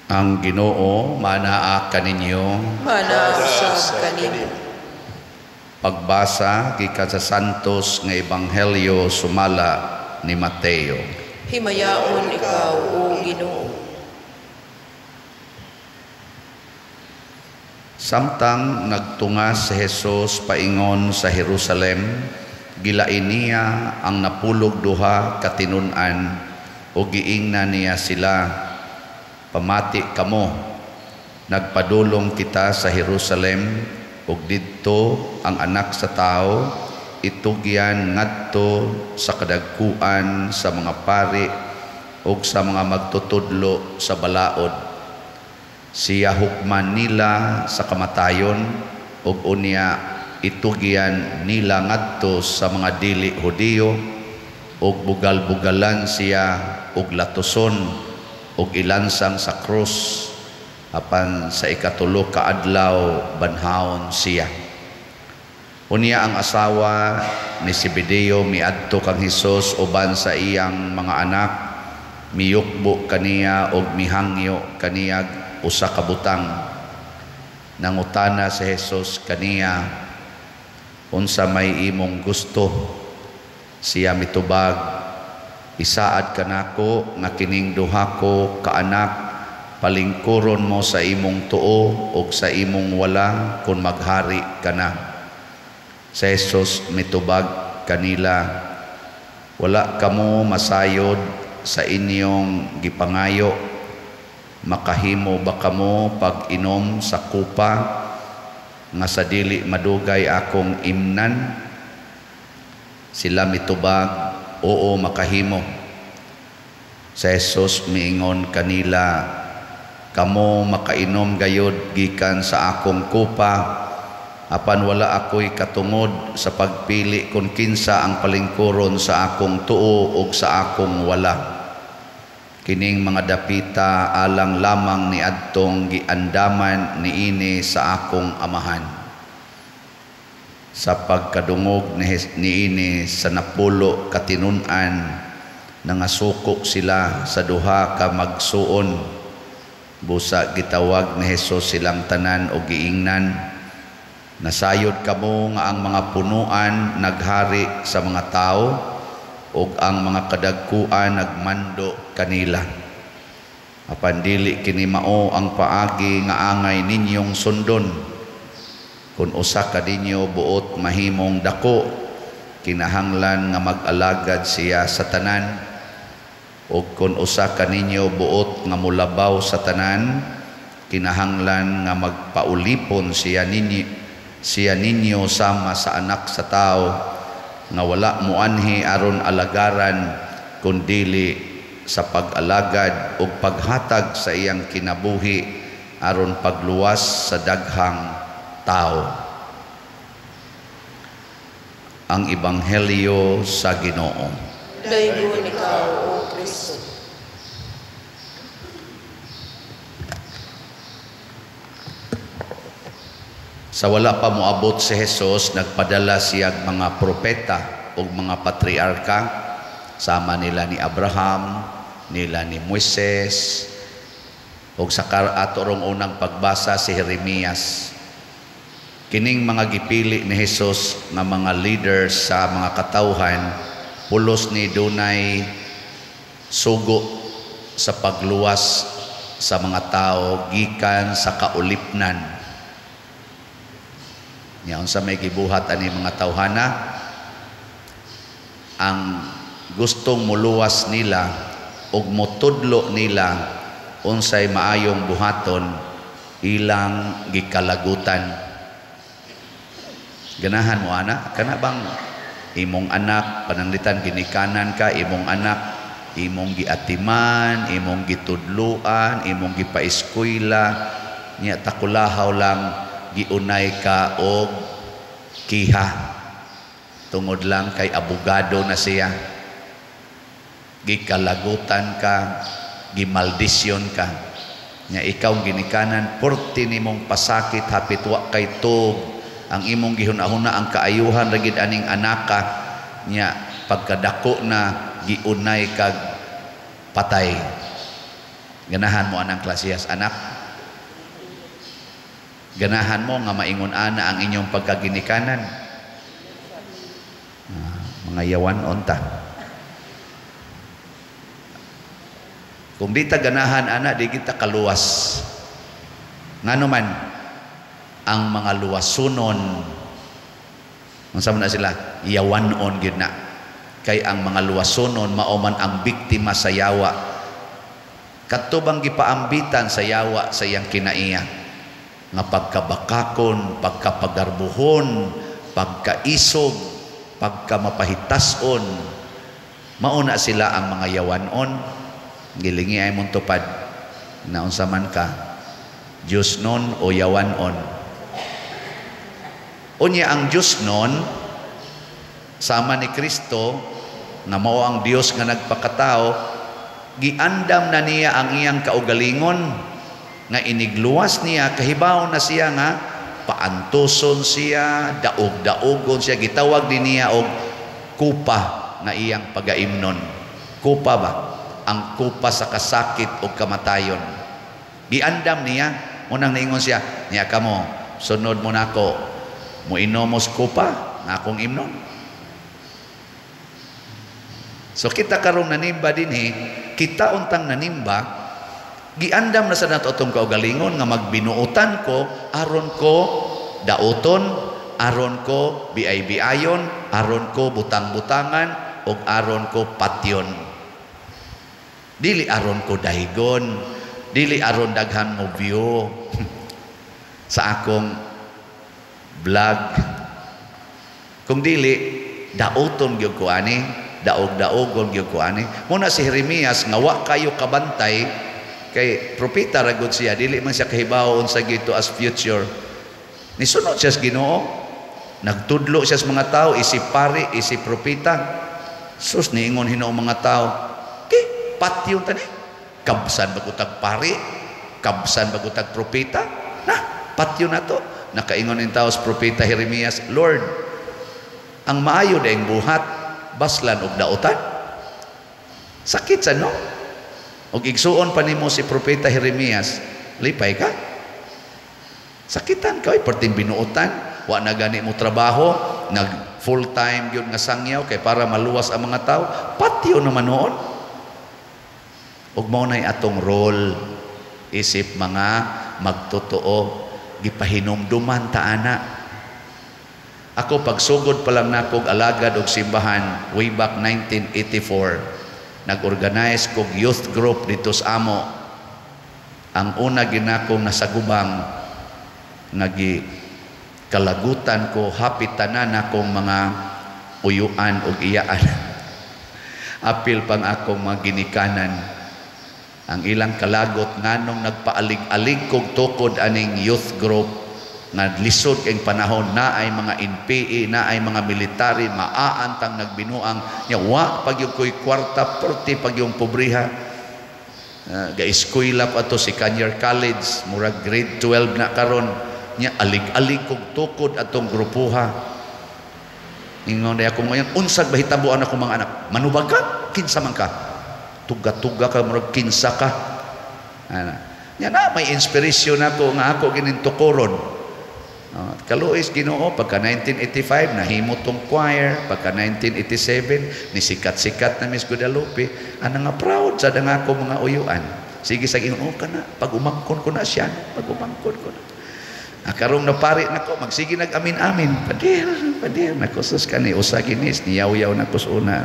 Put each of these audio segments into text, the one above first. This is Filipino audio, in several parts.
Ang Ginoo manaa kaninyo. Manasab kanimo. Pagbasa gikan sa Santos nga Ebanghelyo sumala ni Mateo. Himayaon ikaw, O Ginoo. Samtang nagtungas si Jesus paingon sa Jerusalem, gilain niya ang napulog duha katinun-an o giingna niya sila, "Pamati kamo, nagpadulong kita sa Jerusalem, ug didto ang anak sa tao itugyan ngadto sa kadagkuan sa mga pari ug sa mga magtutudlo sa balaod. Siya hukman nila sa kamatayon ug unya itugyan nila ngadto sa mga dili Hudiyo ug bugal-bugalan siya ug latuson ug ilansang sa krus, apan sa ikatulo ka adlaw banhaon siya." Unya ang asawa ni Zebedeo miadto kang Hesus uban sa iyang mga anak, miyukbo kaniya ug mihangyo kaniya usa ka butang. Nangutana si Hesus kaniya, "Unsa may imong gusto?" Siya mitubag, "Isaad kanako nga kining duha ko ka anak palingkuron mo sa imong tuo ug sa imong wala kung maghari ka na." Si Jesus mitubag kanila, "Wala kamo masayod sa inyong gipangayo. Makahimo ba kamo pag-inom sa kupa nga sa dili madugay akong imnan?" Sila mitubag, "Oo, makahimo." Si Jesus miingon kanila, "Kamo makainom gayud gikan sa akong kupa, apan wala ako'y katungod sa pagpili kung kinsa ang palingkuron sa akong tuo ug sa akong wala. Kining mga dapita alang lamang ni adtong giandaman niini sa akong amahan." Sa pagkadungog niini sa napulo katinun-an, nangasuko sila sa duha ka magsuon. Busa gitawag ni Jesus silang tanan o giingnan, "Nasayod kamo nga ang mga punuan naghari sa mga tao ug ang mga kadagkuan nagmando kanila. Apan dili kini mao ang paagi nga angay ninyong sundon. Kung usa ka ninyo buot mahimong dako, kinahanglan nga mag-alagad siya sa tanan. Ug kung usa ka ninyo buot nga mulabaw sa tanan, kinahanglan nga magpaulipon siya ninyo sama sa anak sa tao, nga wala muanhi aron alagaran kundili sa pag-alagad ug paghatag sa iyang kinabuhi aron pagluwas sa daghang tao." Ang Ebanghelyo sa Ginoo. Daygon ikaw, O Kristo. Sa wala pa moabot si Jesus, nagpadala siya mga propeta o mga patriarka, sama nila ni Abraham, nila ni Moises, o sa atorong unang pagbasa si Jeremias. Kining mga gipili ni Jesus nga mga leaders sa mga katawhan, pulos ni dunay sugo sa pagluwas sa mga tao gikan sa kaulipnan. Yaon sa may gibuhat ani mga tawhana, ang gustong muluwas nila ug motudlo nila unsay maayong buhaton, ilang gikalagutan. Ganahan mo ana, kana bang imong anak pananglitan ginikanan ka, imong anak imong giatiman, imong gitudluan, imong gipaeskwela, nya takulahaw lang giunay ka og kiha tungod lang kay abogado na siya, gikalagutan ka, gimaldisyon ka, nya ikaw ginikanan, porti nimong pasakit hapit wa kay tub ang imong gihunahuna ang kaayuhan ragid aning anaka, nya pagkadako na giunay kag patay. Ganahan mo anang klasiyas anak. Ganahan mo nga maingon ana ang inyong pagkaginikanan. Mga yawan onta. Kung di ta ganahan ana, di kita kaluwas. Ngano man ang mga luwasunon, unsa man na sila, yawanon gyud na. Kay ang mga luwasunon mao man ang biktima sa yawa. Katubang gipaambitan sa yawa sa iyang kinaiya nga pagkabakakon, pagkapagarbuhon, pagkaisog, pagkamapahitason, mauna sila ang mga yawanon. Gilingi ay mong tupad na unsa man ka, Diyos nun o yawanon. Unya ang Diyos nun sama ni Kristo na mao ang Dios nga nagpakatao, giandam na niya ang iyang kaugalingon nga inigluwas niya, kahibaw na siya nga paantuson siya, daog-daogon siya, gitawag din niya og kupa nga iyang pagaimnon. Kupa ba? Ang kupa sa kasakit o kamatayon. Giandam niya, unang naingon siya, niya kamo, sunod mo nako, mo inomos kupa nga akong imnon. So kita karong nanimba din kita untang nanimba, giandam na sa nato itong kaugalingon nga magbinuutan ko, aron ko dauton, aron ko biay-biayon, aron ko butang-butangan, o aron ko patyon. Dili aron ko dahigon, dili aron daghan mo view sa akong vlog. Kung dili, dauton gyud ko ani, daog-daogon gyud ko ani. Muna si Jeremias nga wa kayo kabantay, kay propeta ra gud siya, dili man siya kahibawon sa gito as future. Nisunod siya sa Ginoo, nagtudlo siya sa mga tao, isip pari, isip propeta. Sus niingon hinuong mga tao, patyon tani, kabsan bagutag pari, kabsan bagutag propeta, na patyon na to. Nakaingon ng tao sa propeta Jeremias, Lord, ang maayo daing buhat, baslan og dautan. Sakit sa no? Og igsuon pa nimo si propeta Jeremias, lipay ka. Sakitan ka, perting binuotan, wa na gani mo trabaho, nag full time gyud nga sangyaw kay para maluwas ang mga tao, patyo naman noon. Ug mao nay atong role isip mga magtotoo, gipahinumduman ta ana. Ako pagsugod pa lang nakog alagad og simbahan way back 1984, nag-organize kog youth group dito sa amo. Ang una ginakong nasagubang nagi kalagutan ko hapit tanan akong mga uyuan og iyaan. Apil pang akong mga ginikanan. Ang ilang kalagot nganong nagpaalig-alig kog tukod aning youth group nga lisod kay panahon na ay mga NPA, na ay mga military, maaantang nagbinuang nya wa pag yung koy kwarta, porti pag yung pobriha. Ga-eskwela pa to si Cañar College, murag grade 12 na karon, nya alig-alig kog tukod atong grupuha. Ingon na ako ngayon, unsag bahitabuan ako mga anak, manubag ka, kinsa man ka, tuga-tuga ka, murag kinsa ka. Nya na may inspirasyon ako nga ako ginintukoron. Kaluis Ginoo pagka 1985 nahimo tong choir, pagka 1987 ni sikat-sikat na Miss Guadalupe, ana nga proud sa dang ako mga uyuan. Sige sa Ginoo kana, pag umangkon ko na siya, pag umangkon ko na. Karong napari nako, magsige nag-amin-amin. Padir nako sus kani usa ginis niyaw-yaw nako sa una.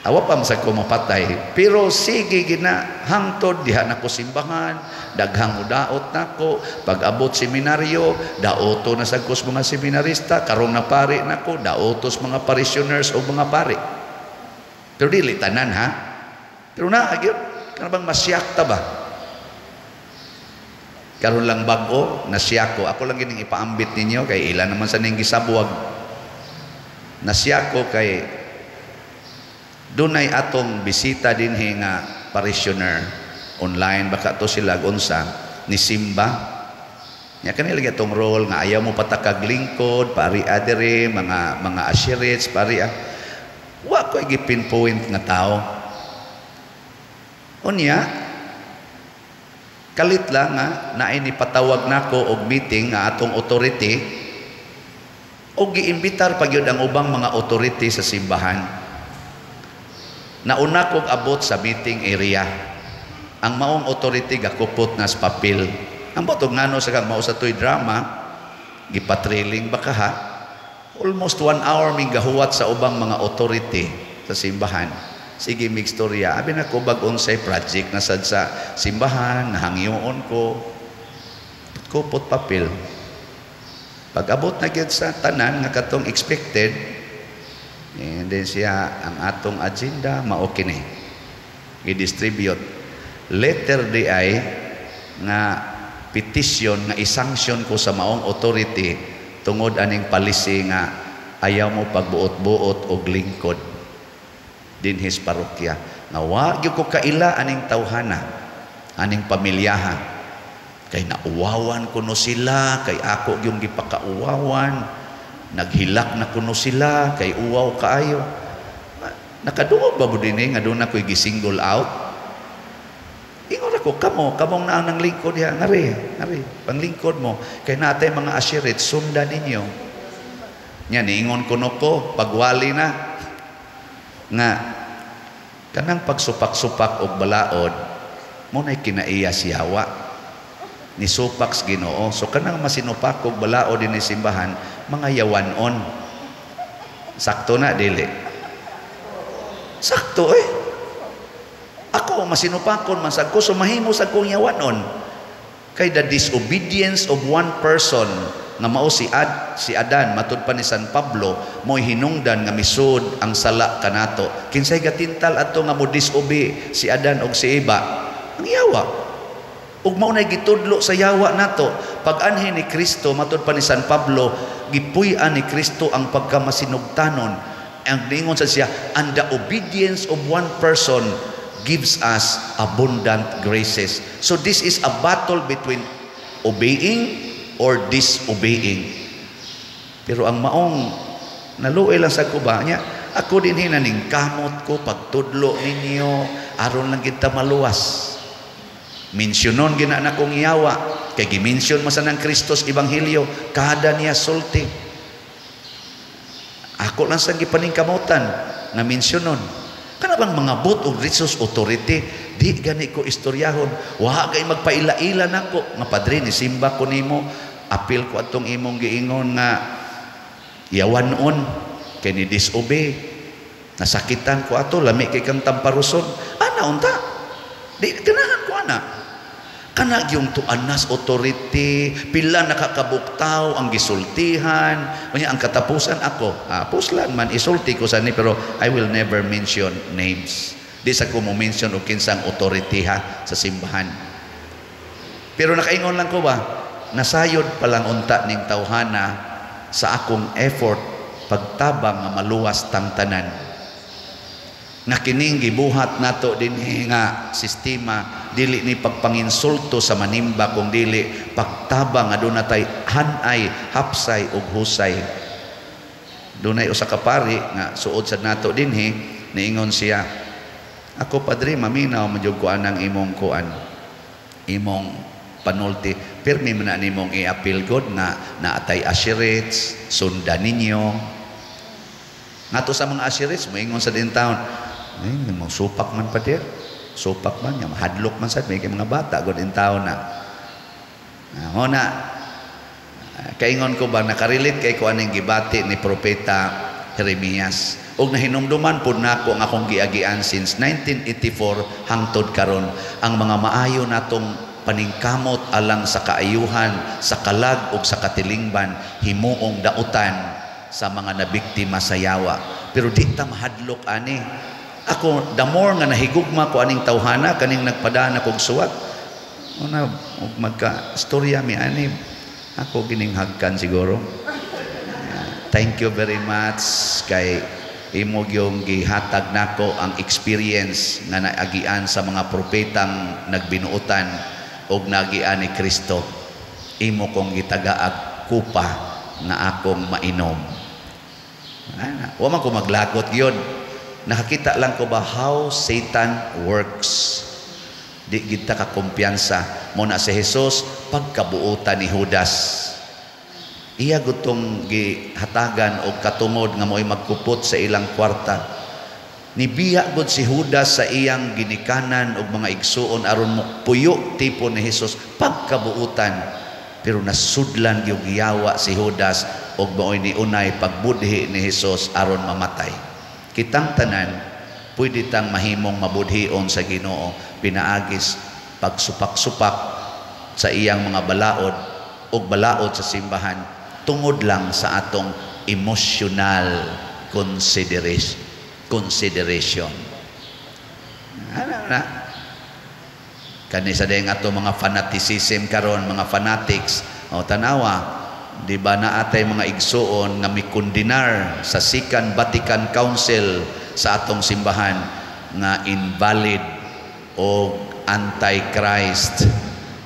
Awa pa sa ko mapatay, pero sige gina hangtod diha nako simbahan, daghang udaot nako, pag abot seminaryo, daoto na sa kus mga seminarista, karong napari nako, daotos mga parishioners o mga pari. Pero dili tanan ha. Pero na gyud kanang masyak ta ba? Karon lang bag-o nasiyako, ako lang gining ipaambit ninyo kay ilan naman sa ning gisabuag. Nasiyako kay dunay atong bisita dinhi nga parishioner online, baka to sila unsa ni Simba nya kanila gatong role nga ayaw mo patakag lingkod pari adere mga ashirits pari wa ko gipinpoint nga tao. Unya, kalit lang nga na inipatawag nako og meeting nga atong authority o giimbitar pa gyud ang ubang mga authority sa simbahan. Nauna kog abot sa meeting area. Ang maong authority gakupot na sa papel. Ang botog ngano sa kang mao sa toy drama, gipatrailing baka ha. Almost 1 hour ming gahuwat sa ubang mga authority sa simbahan. Sige, migstorya. Abi na ko bag-on sa project na sad sa simbahan, nahangyoon ko. Kupot papel. Pag-abot na gyud sa tanan nga katong expected, and then siya ang atong agenda mao kini. I-distribute. Letter DI nga petition nga isanction ko sa maong authority tungod aning policy nga ayaw mo pagbuot-buot og lingkod dinhis parokya. Nga wa gyud ko kaila aning tawhana, aning pamilyaha. Kay nauwawan kuno sila, kay ako yung gipakauwawan. Naghilak na kuno sila, kay uwaw kaayo. Nakaduog ba mo din nga doon ako'y gisingle out? Ingon ako, kamong na ang lingkod ya, ngari, panglingkod mo. Kay natay mga asyirit, sundan ninyo. Yan, ingon kuno ko, pagwali na, nga, kanang pagsupak-supak og balaod, muna'y kinaiya si Hawa. Ni supaks Ginoo. So kanang masinupak og balaod din ni simbahan, mga yawanon. Sakto na, dili. Sakto eh. Ako masinupakon man sa ko, so mahimo sa kong yawanon. Kay the disobedience of one person nga mao si Adan matud pa ni San Pablo mo'y hinungdan nga misud ang sala kanato. Kinsay gatintal adto nga mo disobey si Adan og si Eva? Ang yawa. Ug mao nay gitudlo sa yawa nato. Pag-anhi ni Kristo matud pa ni San Pablo, gipuy-an ni Kristo ang pagkamasinugtanon. Ang ningon sa siya, and the obedience of one person gives us abundant graces. So this is a battle between obeying or disobeying. Pero ang maong naluoy lang sa kuba niya, ako din hinaning kamot ko pagtudlo ninyo aron lang kita maluwas. Mensyonon gina na kong iyawa kay gimensyon man sa ng Kristos Ebanghelyo kada niya sulti. Ako lang sa gipaningkamutan na mensyonon. Kana bang mga but og resource authority, di gani ko istoryahon. Wa gay magpaila-ila nako nga padre ni simba ko nimo, apil ko atong imong giingon nga yawanon kay ni disobey. Nasakitan ko ato lami kay kang tamparuson. Ana unta? Di ganahan ko ana. Kana yung tuanas authority, pila nakakabuktaw ang gisultihan, unya ang katapusan ako. Puslan man isulti ko sa ni pero I will never mention names. Di sa ko mo mention og kinsang authority ha sa simbahan. Pero nakaingon lang ko ba, nasayod pa lang unta ning tawhana sa akong effort pagtabang nga maluwas tang tanan. Nga kining gibuhat nato din nga sistema dili ni pagpanginsulto sa manimba kung dili pagtabang nga doon natay hanay, hapsay ug husay. Dunay usa ka pari nga suod sa nato dinhi niingon siya, ako padre maminaw madyog ko anang imong kuan, imong panulti, pirmi man na nimong i-appeal god nga naatay assurance, sundan ninyo. Nato sa mga assurance moingon sa din taon, mga supak man pa dir. Supak man, yung hadlok man sad, may mga bata, good in town na. Hona, kaingon ko ba, nakarelate kay ko aning gibati ni Propeta Jeremias. Og nahinumduman po na ako ang akong giagian since 1984 hangtod karon ang mga maayo natong paningkamot alang sa kaayuhan, sa kalag ug sa katilingban, himuong dautan sa mga nabiktima sa yawa. Pero di ta mahadlok ani. Ako, the more nga nahigugma ko aning tawhana, kaning nagpadaan akong suwat, una, magka-storya mi ani, ako gininghagkan siguro. Thank you very much kay imo yung gihatag nako ang experience nga naagian sa mga propetang nagbinuotan og nagian ni Kristo. Imo kong gitagaag kupa na akong mainom. Wa man ko maglagot yun. Nakakita lang ko ba how Satan works. Di kita ka kumpiyansa mo na si Jesus pagkabuutan ni Judas. Iya gutong gihatagan og katungod nga mo'y magkupot sa ilang kwarta. Nibiya gud si Judas sa iyang ginikanan og mga igsuon aron mo puyo tipo ni Jesus pagkabuutan. Pero nasudlan gyud giyawa si Judas og maoy ni unay pagbudhi ni Jesus aron mamatay. Kitang tanan pwede tang mahimong mabudhion sa Ginoo pinaagis pagsupak-supak sa iyang mga balaod ug balaod sa simbahan tungod lang sa atong emotional consideration. Ano na? Kani sa dayang ato mga fanaticism karon, mga fanatics, o tanawa, di ba na atay mga igsuon nga mikundinar sa Second Vatican Council sa atong simbahan nga invalid o antichrist.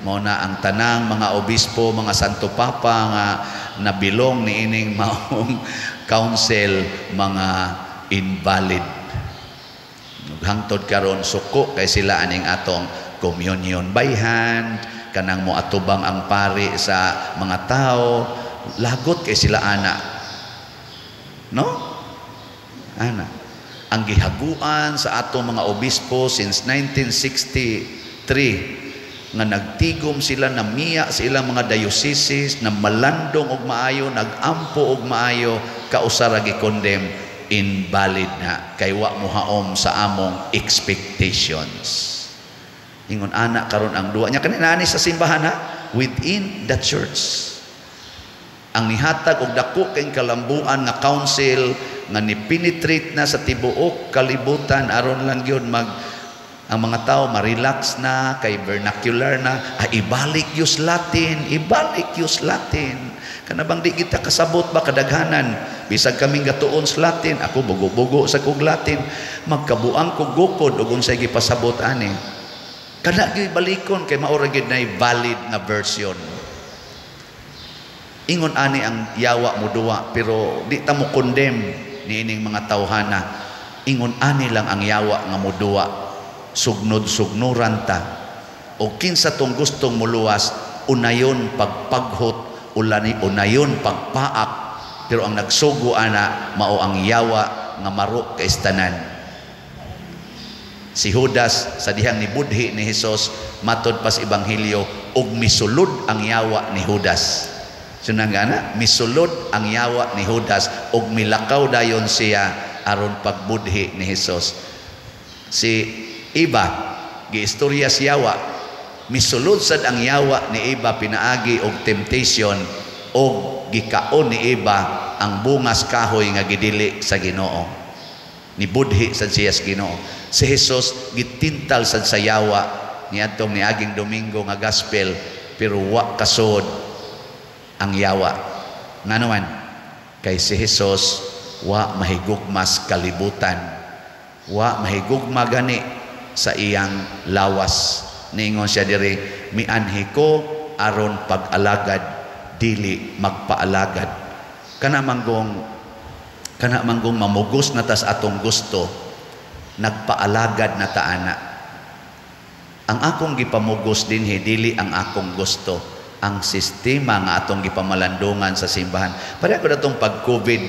Mao na ang tanang mga obispo, mga santo papa nga nabilong ni ining maong council mga invalid. Hangtod karon suko kay sila aning atong communion by hand, kanang mo atubang ang pari sa mga tao, lagot kay sila ana. No? Ana. Ang gihaguan sa atong mga obispo since 1963 nga nagtigom sila, na miya sa ilang mga dioceses, na malandong og maayo, nagampo og maayo, kausara gi-condemn, invalid na kay wa mohaom sa among expectations. Ingon ana karon ang duwa nya kanina sa simbahan ha, within the church. Ang nihatag og dako kay kalambuan nga council nga ni-penetrate na sa tibuok kalibutan aron lang gyud ang mga tao ma-relax na kay vernacular na ibalik yus Latin, kanabang di kita kasabot ba kadaghanan bisag kaming gatuon sa Latin, ako bugo-bugo sa kog Latin, magkabuang kog gukod ug unsay gipasabot ani kana gyud balikon kay mao ra gyud nay valid nga version. Ingon ani ang yawa mo duwa, pero di ta mo condemn niining mga tawhana. Ingon ani lang ang yawa nga mo duwa, sugnod-sugnuran ta o kinsa tong gustong muluwas, unayon pagpaghot, unayon pagpaak, pero ang nagsugo ana mao ang yawa nga maro kay istanan. Si Judas sa dihang ni budhi ni Jesus matod pas ebanghelyo og misulod ang yawa ni Judas. Sunangana misulod ang yawa ni Judas og milakaw dayon siya aron pagbudhi ni Jesus. Si Eva giistorya si yawa, misulod sad ang yawa ni Eva pinaagi og temptation og gikaon ni Eva ang bungas kahoy nga gidili sa Ginoo. Nibudhi sad siya sa Ginoo. Si Jesus gitintal sad sa yawa niadtong niaging Domingo nga gospel, pero wa kasod ang yawa. Nganuman kay si Jesus wa mahigugmas kalibutan, wa mahigugma gani sa iyang lawas. Ningon siya diri, mianhi ko aron pag-alagad dili magpaalagad. Kana manggong mamugos na tas atong gusto, nagpaalagad na taana. Ang akong gipamugos dinhi dili ang akong gusto, ang sistema nga atong gipamalandungan sa simbahan. Pareha ko datong pag-COVID,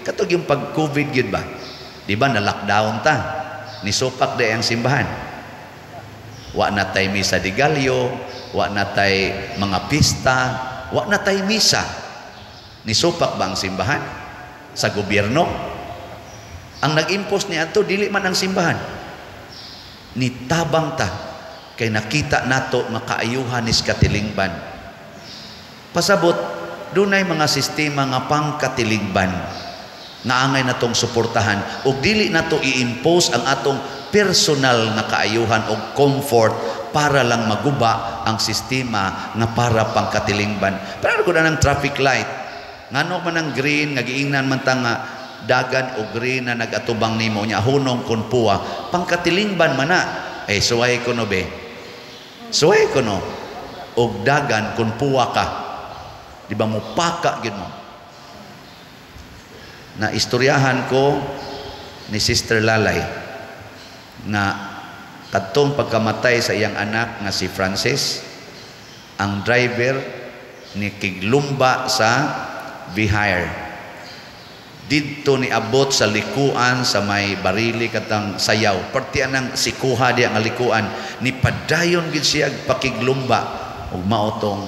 katong yung pag-COVID yun ba? Di ba na lockdown ta? Nisupak day ang simbahan. Wa na tay misa di Galyo, wa na tay mga pista, wa na tay misa. Nisupak ba ang simbahan? Sa gobyerno? Ang nag-impose niya ito, dili man ang simbahan. Nitabang ta, kay nakita nato makaayuhan is katilingban. Pasabot, dunay mga sistema nga pangkatilingban nga angay natong suportahan ug dili nato i-impose ang atong personal nga kaayuhan o comfort para lang maguba ang sistema nga para pangkatilingban. Pero ko na ng traffic light, ngano man ang green, nagiingnan man ta nga dagan o green na nagatubang nimo nya hunong kun puwa, pangkatilingban man na. Suway ko no be. Suway ko no. Og dagan kun puwa ka. Di ba mo paka gyud mo? Na istoryahan ko ni Sister Lalay na Kadtong pagkamatay sa iyang anak nga si Francis, ang driver ni kiglumba sa Bihar. Dito ni abot sa likuan sa may barili katang sayaw. Partian ng sikuha diya nga likuan. Ni padayon gid siya pakiglumba ug maotong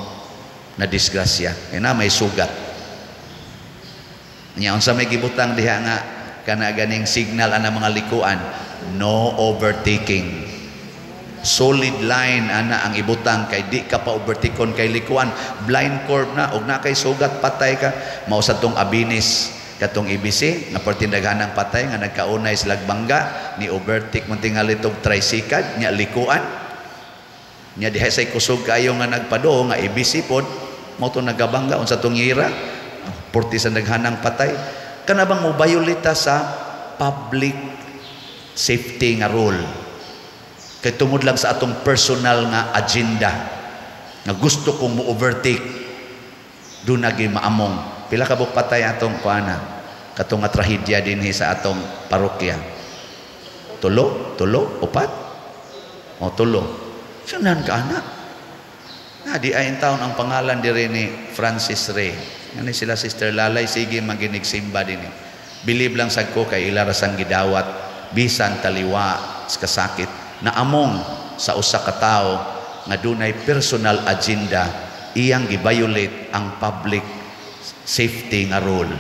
na disgrasya. Ina may sugat. Nya unsa may gibutang diha nga kana ganing signal ana mga likuan, no overtaking. Solid line ana ang ibutang kay di ka pa overtikon kay likuan, blind curve na ug na kay sugat patay ka. Mao sa tong abinis katong IBC nga pertindaghanang patay nga nagkaunay sila bangga ni overtake man tingali tong tricycle nya likuan nya diha say kusog kayo nga nagpado nga IBC pod mao to nagabangga unsa tong ira porti sa daghanang patay kana bang mo violate sa public safety nga rule kay tungod lang sa atong personal nga agenda nga gusto kong mo overtake do nagi maamong. Pila ka buk patay atong kuana katong nga trahedya dinhi sa atong parokya? Tulo, upat? O tulo. Sunan ka anak. Di ay taon ang pangalan diri ni Francis Ray. Ani sila Sister Lalay sige maginig simba dinhi. Believe lang sad ko kay ila rasang gidawat bisan taliwa sa kasakit na among sa usa ka tawo nga dunay personal agenda iyang gi-violate ang public safety nga rule,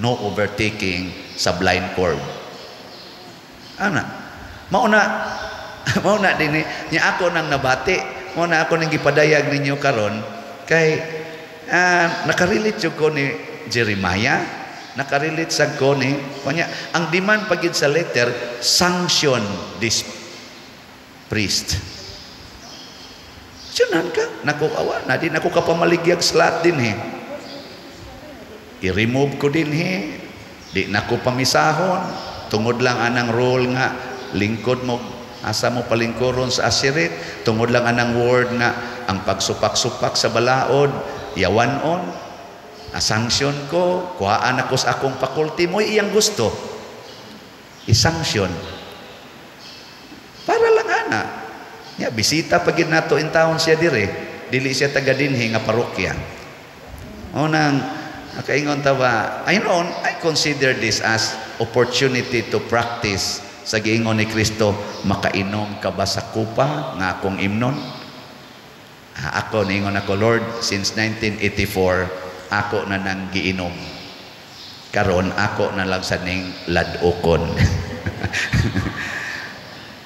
no overtaking sa blind curve. Ana, mauna din niya ako nang nabati, mauna ako nang gipadayag ninyo karon kay nakarelate jud ko ni Jeremiah, nakarelate sad ko ni kanya ang demand pagid sa letter sanction this priest. Sunan ka nakuawa na din ako kapamaligyag slot din i-remove ko din di na ko pamisahon tungod lang anang role nga lingkod mo asa mo palingkoron sa asirit tungod lang anang word nga ang pagsupak-supak sa balaod yawanon sanction ko kuhaan ako sa akong faculty mo iyang gusto i-sanction para lang ana nya bisita pagid nato in town siya dire dili siya taga dinhi nga parokya nang nakaingon ta ba I consider this as opportunity to practice sa giingon ni Kristo makainom ka ba sa kupa nga akong imnon ako ningon ako Lord since 1984 ako na nang giinom karon ako na lang sa ning ladokon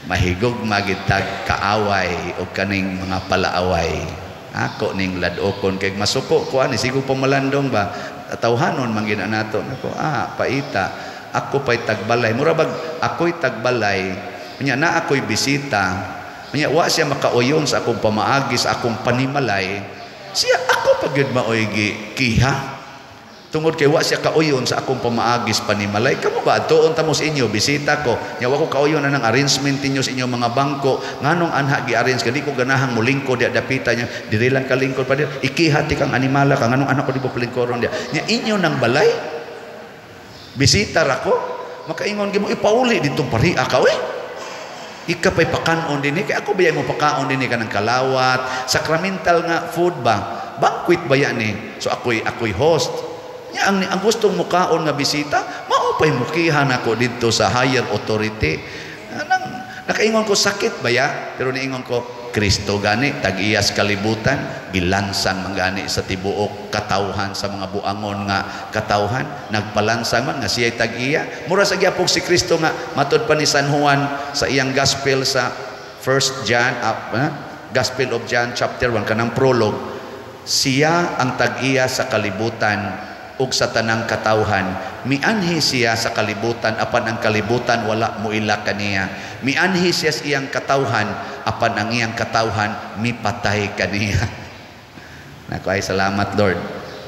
mahigog magitag kaaway o kaning mga palaaway ako ning ladokon kay masuko ko ani siguro pamalandong ba tawhanon man gina nato nako paita ako pay tagbalay mura bag ako'y tagbalay nya na ako'y bisita nya wa siya makauyon sa akong pamaagi sa akong panimalay siya ako pagyud maoy kiha tungod kay wa siya kauyon sa akong pamaagis panimalay kamo ba tuon ta mo sa inyo bisita ko nya wa ko kauyon na ng arrangement ninyo sa inyo mga bangko nganong anha gi-arrange kadi ko ganahang mulingkod dia dapita nya diri lang kalingkod pa dia ikihati kang animala ka nganong anak ko di ba palingkoron dia nya inyo nang balay bisita ra ko makaingon gyud mo ipauli dito paria ka ikapay pakanon dinhi kay ako bayay mo pakaon dinhi kanang kalawat sacramental nga food ba banquet ba yan so ako'y host nya ang gustong mukaon nga bisita maupay mukihan ako dito sa higher authority nakaingon ko sakit baya pero niingon ko Kristo gani tag-iyas kalibutan gilansang mangani sa tibuok katawhan sa mga buangon nga katawhan nagpalansang man nga siya'y tag-iya mura sa gyapon si Kristo nga matud pa ni San Juan sa iyang gospel sa 1 John Gospel of John chapter 1 kanang prologue siya ang tag-iya sa kalibutan ug sa tanang katawhan mianhi siya sa kalibutan apan ang kalibutan wala muila kaniya mianhi siya sa iyang katawhan apan ang iyang katawhan mipatay kaniya nako ay salamat Lord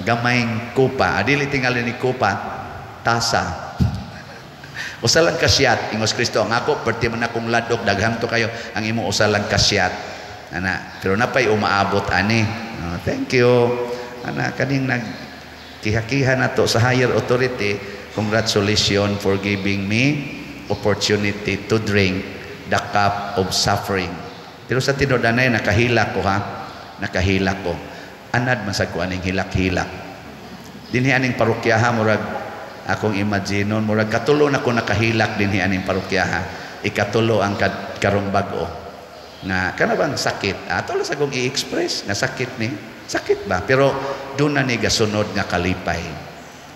gamayng kupa adili tingali ni kupa tasa usalan kasyat ingos Kristo ang ako perti man akong ladok daghan to kayo ang imo usalan kasyat ana pero napay umaabot ani thank you ana kaning kiha-kiha na to sa higher authority congratulations for giving me opportunity to drink the cup of suffering. Pero sa tinuod-anay nakahilak ko ha. Nakahilak ko. Anad man sa ko aning hilak-hilak. Dinhi aning parokyaha murag akong imaginon murag katulo na ko nakahilak dinhi aning parokyaha. Ikatulo ang karong bag-o. Nga kana bang sakit? Ato lang sa kong i-express nga sakit ni. Sakit ba? Pero doon na ni gasunod nga kalipay.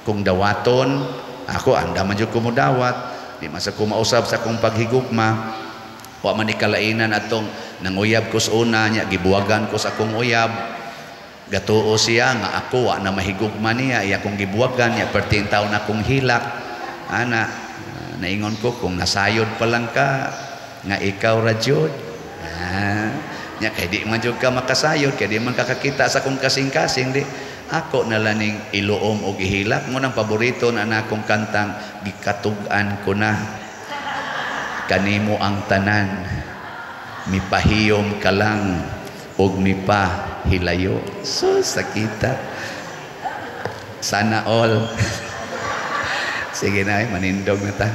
Kung dawaton, ako anda man jud ko mo dawat. Di masa ko mausab sa kong paghigugma. Wa man ni kalainan atong nanguyab ko sa una nya gibuwagan ko sa akong uyab. Gatuo siya nga ako wa na mahigugma niya iya kong gibuwagan nya perting taon akong hilak. Ana naingon ko kung nasayod pa lang ka nga ikaw ra jud. Nya kay di man jud ka makasayod kay di man kakakita sa akong kasing-kasing di. Ako na laning iluom o gihilak mo ng paborito na akong kantang gikatug-an ko na kanimo ang tanan mipahiyom ka lang og mipahilayo. So sakita sana all sige na manindog na ta.